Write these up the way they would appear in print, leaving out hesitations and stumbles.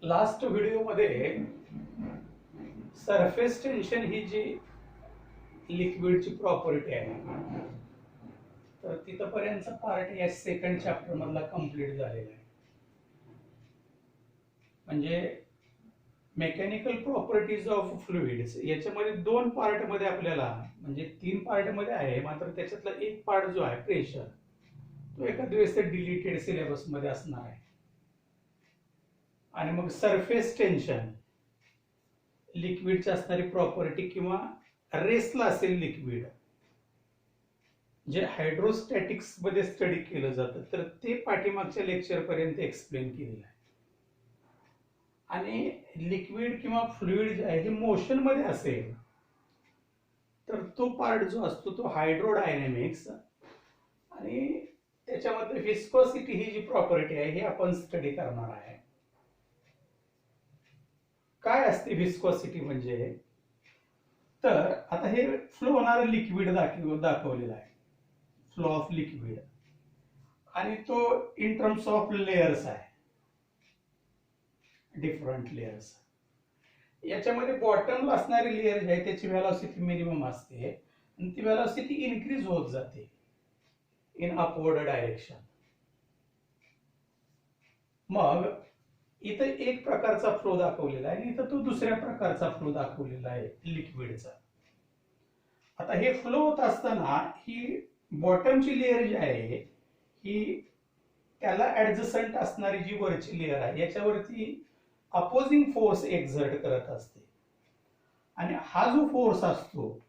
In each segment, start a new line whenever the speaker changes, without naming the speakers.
Last व्हिडिओमध्ये surface tension ही जी लिक्विडची property आहे तर तिथपर्यंतचा पार्ट या सेकंड चॅप्टर मधला कंप्लीट झालेला आहे. म्हणजे मेकॅनिकल प्रॉपर्टीज ऑफ फ्लुइड्स याच्यामध्ये दोन पार्ट मध्ये आपल्याला म्हणजे तीन पार्ट मध्ये आहे, मात्र त्याच्यातला एक पार्ट जो आहे प्रेशर तो एखाद्या वेळेस डिलीटेड सिलेबस मध्ये असणार आहे. आणि मग सरफेस टेन्शन लिक्विडची असणारी प्रॉपर्टी किंवा रेसला असेल लिक्विड जे हायड्रोस्टॅटिक्स मध्ये स्टडी केलं जातं तर ते पाठीमागच्या लेक्चर पर्यंत एक्सप्लेन केलेलं आहे. आणि लिक्विड किंवा फ्लुइड जे आहे हे मोशन मध्ये असेल तर तो पार्ट जो असतो तो हायड्रोडायनॅमिक्स आणि त्याच्यामध्ये विस्कोसिटी ही जी प्रॉपर्टी आहे हे आपण स्टडी करणार आहे. काय असते विस्कोसिटी म्हणजे, तर आता हे फ्लो होणारं लिक्विड दाखवलेलं आहे, फ्लो ऑफ लिक्विड, आणि तो इन टर्म्स ऑफ लेयर्स आहे, डिफरंट लेयर्स. याच्यामध्ये बॉटमला असणारी लेयर जी आहे त्याची व्हेलॉसिटी मिनिमम असते आणि ती व्हेलॉसिटी इन्क्रीज होत जाते इन अपवर्ड डायरेक्शन. मग इथं एक प्रकारचा फ्लो दाखवलेला आहे आणि इथं तो दुसऱ्या प्रकारचा फ्लो दाखवलेला आहे लिक्विडचा. आता हे फ्लो होत असताना ही बॉटमची लेयर जी आहे ही त्याला ऍडजसंट असणारी जी वरची लेयर आहे याच्यावरती अपोजिंग फोर्स एक्झर्ट करत असते. आणि हा जो फोर्स असतो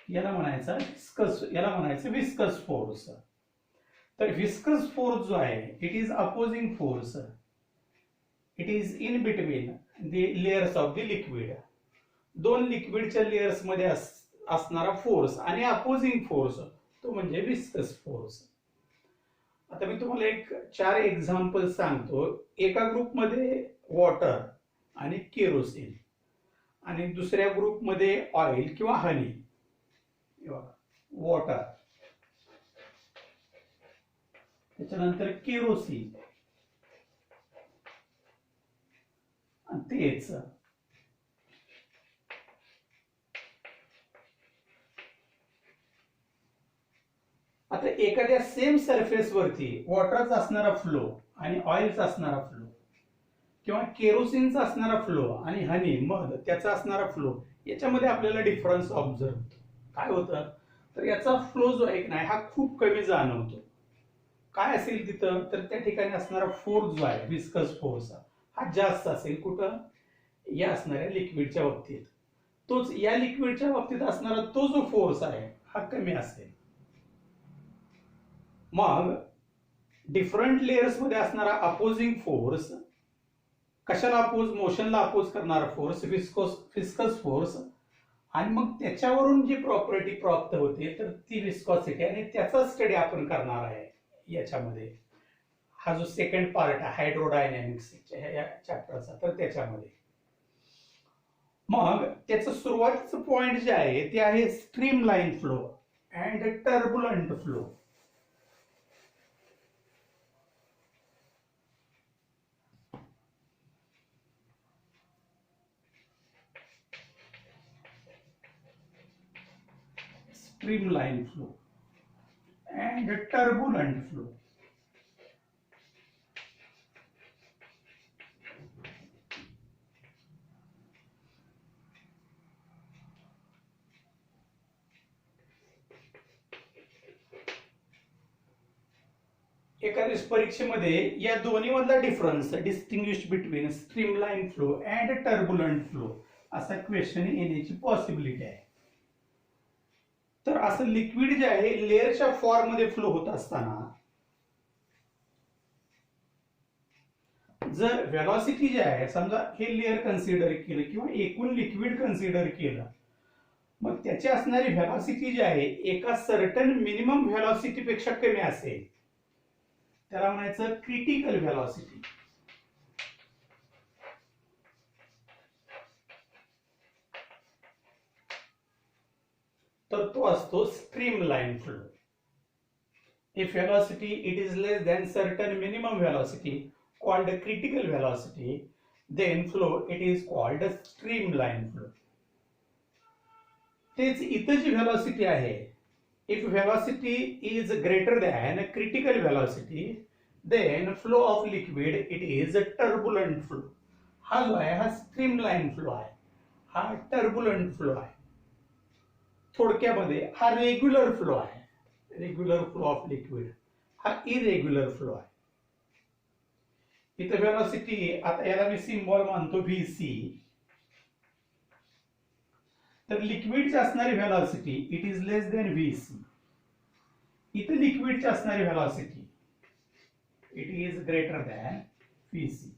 याला म्हणायचं विस्कस फोर्स. तर विस्कस फोर्स जो आहे it is opposing force, it is in between the layers of the liquid. दोन लिक्विडच्या लेयर्स मध्ये असणारा फोर्स आणि अपोजिंग फोर्स तो म्हणजे विस्कस फोर्स. आता मी तुम्हाला एक 4 एक्झाम्पल सांगतो. एका ग्रुपमध्ये वॉटर आणि केरोसिन आणि दुसऱ्या ग्रुपमध्ये ऑइल किंवा हनी. वॉटर, त्याच्यानंतर केरोसिन आणि तेच. आता एखाद्या सेम सरफेस वरती वॉटरचा असणारा फ्लो आणि ऑइलचा असणारा फ्लो किंवा केरोसिनचा असणारा फ्लो आणि हनी मध त्याचा असणारा फ्लो याच्यामध्ये आपल्याला डिफरन्स ऑब्झर्व होतो. काय होतं तर याचा फ्लो जो आहे नाही हा खूप कमी जाणवतो. काय असेल तिथं तर त्या ठिकाणी असणारा फोर्स जो आहे विस्कस फोर्स हा जास्त असेल. कुठं? या असणाऱ्या लिक्विडच्या बाबतीत. तोच या लिक्विडच्या बाबतीत असणारा तो जो फोर्स आहे हा कमी असेल. मग डिफरंट लेयर्स मध्ये असणारा अपोजिंग फोर्स कशाला अपोज? मोशनला अपोज करणारा फोर्स विस्कस फोर्स. आणि मग त्याच्यावरून जी प्रॉपर्टी प्राप्त होते तर ती विस्कॉसिटी, आणि त्याचा स्टडी आपण करणार आहे याच्यामध्ये. हा जो सेकंड पार्ट आहे हायड्रोडायनॅमिक्स या चॅप्टरचा तर त्याच्यामध्ये. मग त्याचं सुरुवातीचं पॉइंट जे आहे ते आहे stream line flow and turbulent flow. Streamline flow and turbulent flow. एखाद्या परीक्षेमध्ये या दोन्ही मधला difference distinguish between streamline flow and turbulent flow असा क्वेश्चन येण्याची पॉसिबिलिटी आहे. तर असं लिक्विड जे आहे लेअरच्या फॉर्म मध्ये फ्लो होत असताना जर व्हेलॉसिटी जे आहे समजा हे लेअर कन्सिडर केलं किंवा एकूण लिक्विड कन्सिडर केलं, मग त्याची असणारी व्हेलॉसिटी जी आहे एका सर्टन मिनिमम व्हेलॉसिटी पेक्षा कमी असेल त्याला म्हणायचं क्रिटिकल व्हेलॉसिटी. तर तो असतो streamline flow. if velocity it is less than certain minimum velocity called a critical velocity, then flow it is called a streamline flow. तेच इथं जी velocity आहे, if velocity is greater than critical velocity, then flow of liquid it is a turbulent flow. हा जो आहे हा streamline flow आहे, हा turbulent flow आहे. थोडक्यामध्ये हा रेग्युलर फ्लो आहे, रेग्युलर फ्लो ऑफ लिक्विड, हा इरेग्युलर फ्लो आहे. इथं वेलोसिटी आता याला मी सिम्बॉल मानतो VC. तर लिक्विडची असणारी velocity it is less than VC. इथं लिक्विडची असणारी velocity it is greater than VC.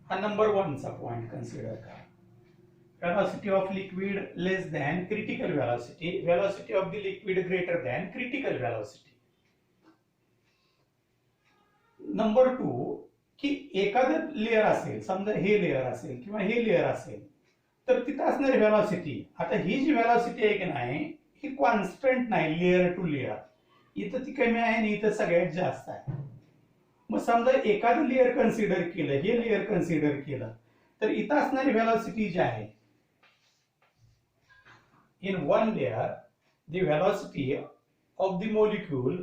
हा नंबर 1 चा पॉइंट कन्सिडर करा. Velocity of liquid less than critical velocity, velocity of the liquid greater than critical velocity. Number 2 की एखादं layer असेल, समजा हे लेअर असेल किंवा हे लेअर असेल, तर तिथं असणारी व्हेलॉसिटी, आता ही जी व्हेलॉसिटी आहे की नाही ही कॉन्स्टंट नाही लेअर टू लेअर. इथं ती कमी आहे आणि इथं सगळ्यात जास्त आहे. मग समजा एखादं लेअर कन्सिडर केलं, हे लेअर कन्सिडर केलं, तर इथं असणारी व्हेलॉसिटी जी आहे, in one layer the velocity of the molecule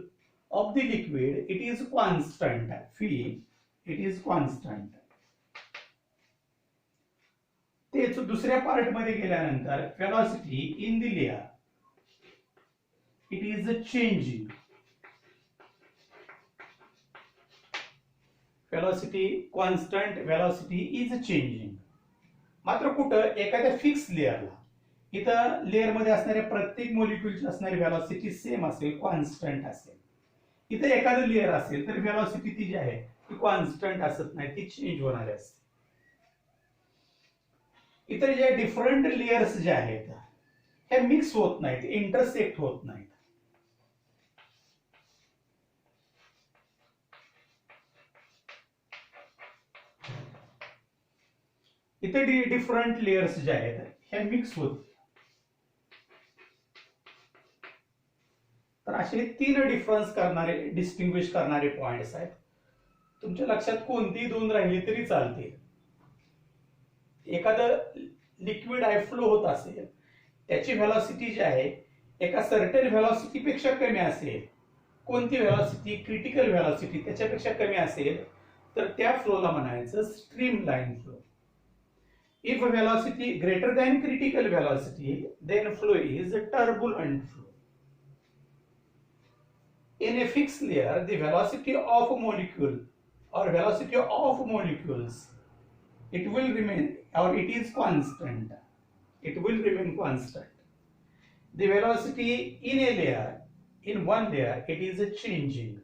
of the liquid it is constant, phi it is constant. तेच दुसऱ्या पार्ट मध्ये गेल्यानंतर velocity in the layer it is changing. velocity constant, velocity is changing. मात्र कुठं एखाद्या fix लेअरला, इथं layer मध्ये असणाऱ्या प्रत्येक मॉलिक्युलची असणारी व्हेलॉसिटी सेम असेल, कॉन्स्टंट असेल. इथे एखादं लेअर असेल तर व्हेलॉसिटी ती जी आहे ती कॉन्स्टंट असत नाही, ती चेंज होणारी असते. इतर ज्या डिफरंट लेयर्स ज्या आहेत ह्या मिक्स होत नाहीत, इंटरसेक्ट होत नाहीत. इथे डिफरंट लेयर्स ज्या आहेत ह्या मिक्स होत. तर असे 3 डिफरन्स करणारे, डिस्टिंग्विश करणारे पॉइंट्स आहेत. तुमच्या लक्षात कोणतीही 2 राहिली तरी चालते. एखादं लिक्विड आहे फ्लो होत असेल, त्याची व्हेलॉसिटी जी आहे एका सर्टन व्हेलॉसिटी पेक्षा कमी असेल, कोणती व्हेलॉसिटी, क्रिटिकल व्हेलॉसिटी त्याच्यापेक्षा कमी असेल, तर त्या फ्लोला म्हणायचं streamline flow. If velocity greater than critical velocity, then flow is a turbulent flow. In a fixed layer, the velocity of a molecule or velocity of molecules, it will remain, or it is constant. It will remain constant. The velocity in a layer, in one layer, it is changing.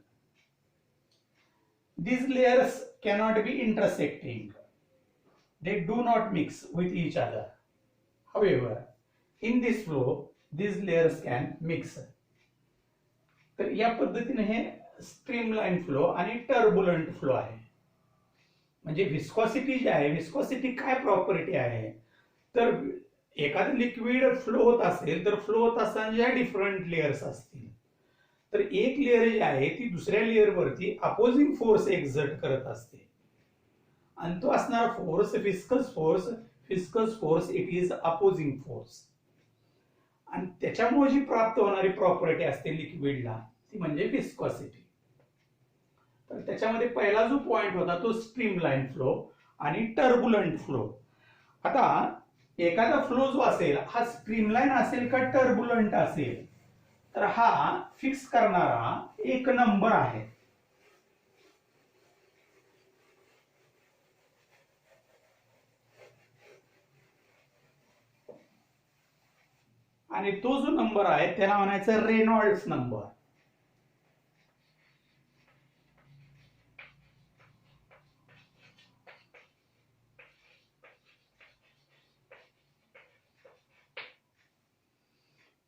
These layers cannot be intersecting. They do not mix with each other. However, in this flow, these layers can mix. तर या पद्धतीने हे streamline flow आणि turbulent flow आहे. म्हणजे viscosity जी आहे, viscosity काय property आहे, तर एखादं लिक्विड फ्लो होत असेल तर फ्लो होत असताना ज्या डिफरंट लेयर्स असतील, तर एक लेयर जी आहे ती दुसऱ्या लेयरवरती अपोजिंग फोर्स एक्झर्ट करत असते आणि तो असणारा force viscous force. Viscous force it is opposing force. आणि त्याच्यामुळे जी प्राप्त होणारी प्रॉपर्टी असते लिक्विडला ती म्हणजे विस्कॉसिटी. तर त्याच्यामध्ये पहिला जो पॉइंट होता तो स्ट्रीमलाइन फ्लो आणि टर्बुलंट फ्लो. आता एखादा फ्लो जो असेल हा स्ट्रीमलाइन असेल का टर्बुलंट असेल, तर हा फिक्स करणारा एक नंबर आहे. आणि तो जो नंबर आहे त्याला म्हणायचं रेनॉल्ड्स नंबर.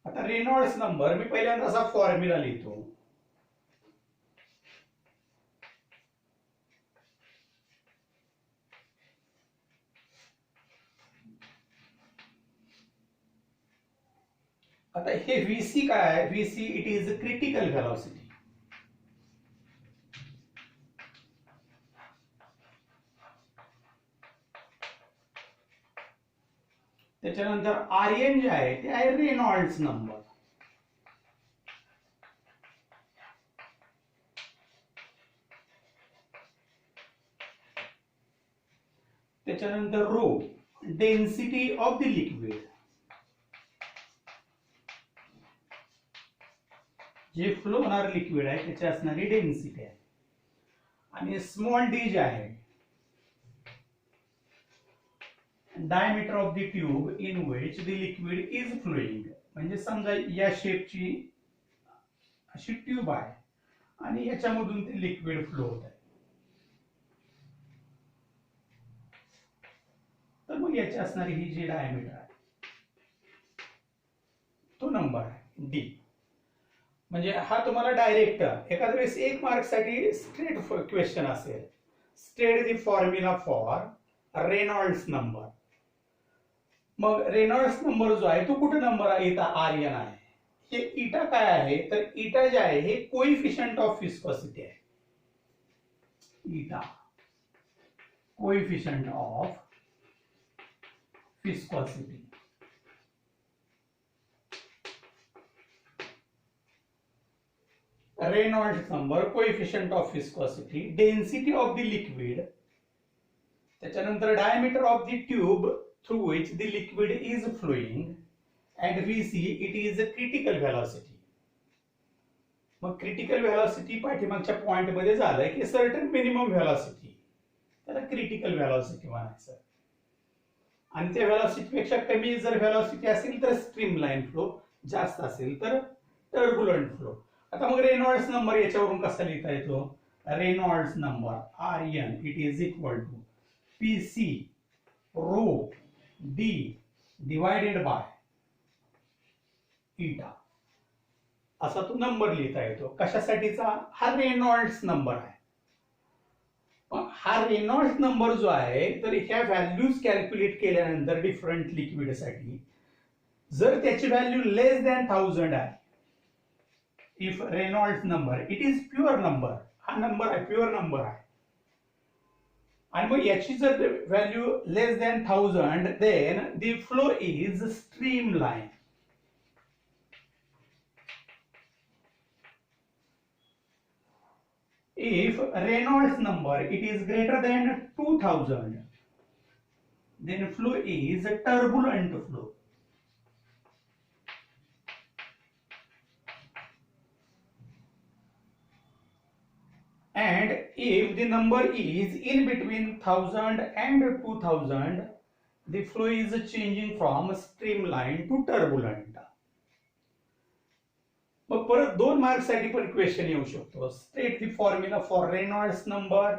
आता रेनॉल्ड्स नंबर मी पहिल्यांदा असा फॉर्म्युला लिहितो. आता हे VC काय आहे? VC it is critical velocity. त्याच्यानंतर RN जे आहे ते आहे रेनॉल्ड्स नंबर. त्याच्यानंतर rho density of the liquid, जे फ्लो होणार लिक्विड आहे त्याची असणारी डेन्सिटी आहे. आणि स्मॉल डी जे आहे diameter of the tube in which the liquid is flowing. म्हणजे समजा या शेपची अशी ट्यूब आहे आणि याच्यामधून ते लिक्विड फ्लो होत आहे, तर मग याची असणारी ही जी डायमीटर आहे तो नंबर आहे डी. म्हणजे हा तुम्हाला डायरेक्ट एखाद्या वेळेस 1 मार्क साठी स्ट्रेट क्वेश्चन असेल, state the formula for Reynolds number. मग रेनॉल्ड्स नंबर जो आहे तो कुठे नंबर आहे? इथं RN आहे. हे इटा काय आहे? तर इटा जे आहे हे कोइफिशियंट ऑफ विस्कोसिटी आहे. Eta coefficient of viscosity. Reynolds number, coefficient of viscosity, density of the liquid, त्याच्यानंतर diameter of the tube through which the liquid is flowing, and VC it is a critical velocity. मग critical velocity पाठीमागच्या point मध्ये झालंय की certain minimum velocity, त्याला critical velocity म्हणायचं. आणि त्या व्हेलॉसिटी पेक्षा कमी जर व्हेलॉसिटी असेल तर स्ट्रीमलाईन फ्लो, जास्त असेल तर टर्ब्युलंट फ्लो. आता मग रेनॉल्ड्स नंबर याच्यावरून कसा लिहिता येतो? Reynolds number RN it is equal to PC rho D divided by eta, असा तो नंबर लिहिता येतो. कशासाठीचा? हा रेनॉल्ड्स नंबर आहे. हा रेनॉल्ड्स नंबर जो आहे तर ह्या व्हॅल्यूज कॅल्क्युलेट केल्यानंतर डिफरंट लिक्विड साठी जर त्याची व्हॅल्यू लेस दॅन 1000 आहे, if Reynolds number it is pure number, हा नंबर आहे प्युअर नंबर आहे, आणि मग याची जर value less than 1000 then the flow is streamline. If Reynolds number it is greater than 2000, then flow is a turbulent flow. And if the number is in between 1000 and 2000, the flow is changing from streamline to turbulent. मग परत 2 mark साठी पण question येऊ शकतो. State the formula for Reynolds number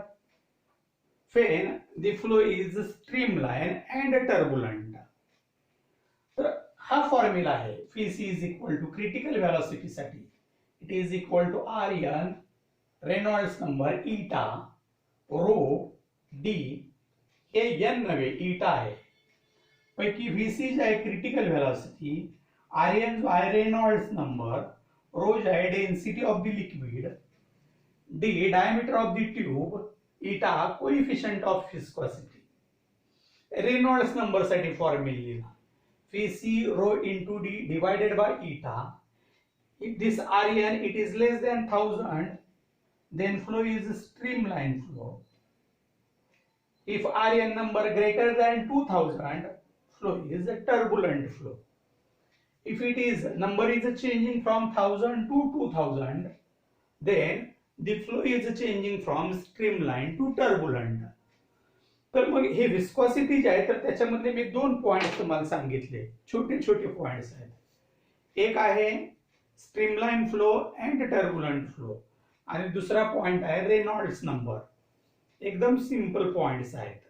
when the flow is streamline and turbulent. तर हा formula आहे VC is equal to critical velocity साठी it is equal to RN Reynolds number इटा रो D, हे N नव्हे इटा आहे, पैकी VC जे आहे क्रिटिकल व्हेलॉसिटी, RN जो आहे रेनॉल्ड्स नंबर, रो जे आहे density of the liquid, D diameter of the tube, eta coefficient of viscosity. Reynolds number साठी फॉर्म्युला लिहा VC rho into D divided by eta. If this RN it is less than 1000, then flow is streamline flow. If RN number greater than 2000, flow is a turbulent flow. If it is number is changing from 1000 to 2000, then the flow is changing from streamline to turbulent. तर मग हे viscosity जे आहे तर त्याच्यामध्ये मी 2 points तुम्हाला सांगितले, छोटे छोटे पॉइंट्स आहेत. एक आहे streamline flow and turbulent flow, आणि दुसरा पॉइंट आहे रेनॉल्ड्स नंबर. एकदम सिंपल पॉइंट्स आहेत.